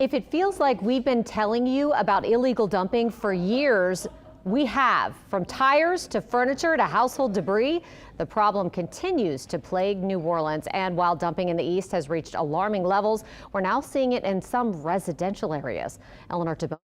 If it feels like we've been telling you about illegal dumping for years, we have. From tires to furniture to household debris, the problem continues to plague New Orleans. And while dumping in the east has reached alarming levels, we're now seeing it in some residential areas. Eleanor Tabone.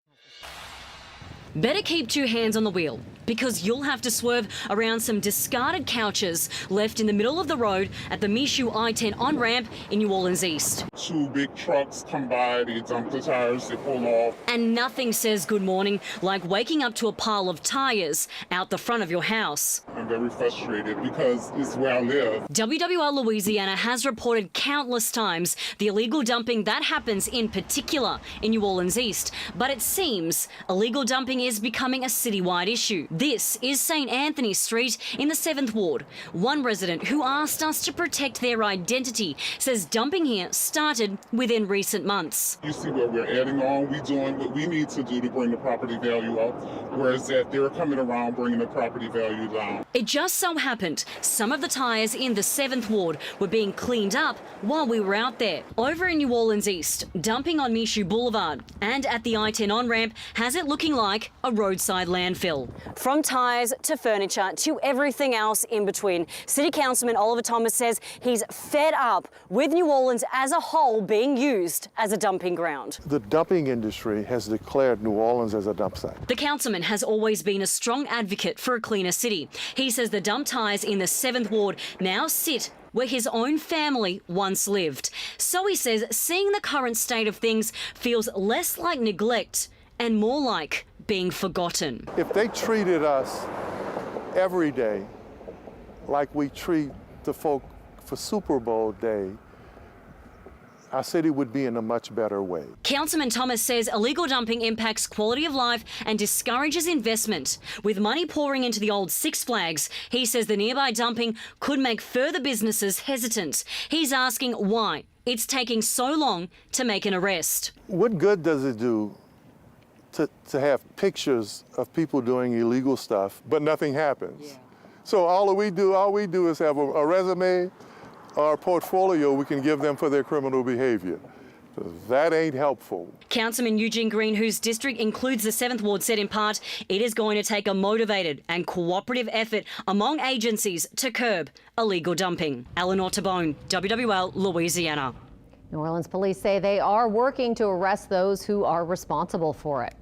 Better keep two hands on the wheel, because you'll have to swerve around some discarded couches left in the middle of the road at the Michoud I-10 on-ramp in New Orleans East. Two big trucks come by, they dump the tires, they pull off. And nothing says good morning like waking up to a pile of tires out the front of your house. I'm very frustrated because it's where I live. WWL Louisiana has reported countless times the illegal dumping that happens in particular in New Orleans East. But it seems illegal dumping is becoming a citywide issue. This is St. Anthony Street in the 7th Ward. One resident who asked us to protect their identity says dumping here started within recent months. You see what we're adding on, we're doing what we need to do to bring the property value up, whereas that they're coming around bringing the property value down. It just so happened some of the tires in the 7th Ward were being cleaned up while we were out there. Over in New Orleans East, dumping on Michoud Boulevard and at the I-10 on-ramp has it looking like a roadside landfill. From tires to furniture to everything else in between. City Councilman Oliver Thomas says he's fed up with New Orleans as a whole being used as a dumping ground. The dumping industry has declared New Orleans as a dump site. The councilman has always been a strong advocate for a cleaner city. He says the dump tires in the 7th Ward now sit where his own family once lived. So he says seeing the current state of things feels less like neglect and more like being forgotten. If they treated us every day like we treat the folk for Super Bowl day, our city would be in a much better way. Councilman Thomas says illegal dumping impacts quality of life and discourages investment. With money pouring into the old Six Flags, he says the nearby dumping could make further businesses hesitant. He's asking why it's taking so long to make an arrest. What good does it do to have pictures of people doing illegal stuff, but nothing happens? Yeah. So all we do is have a resume or a portfolio we can give them for their criminal behavior. That ain't helpful. Councilman Eugene Green, whose district includes the 7th Ward, said in part, it is going to take a motivated and cooperative effort among agencies to curb illegal dumping. Eleanor Tabone, WWL, Louisiana. New Orleans police say they are working to arrest those who are responsible for it.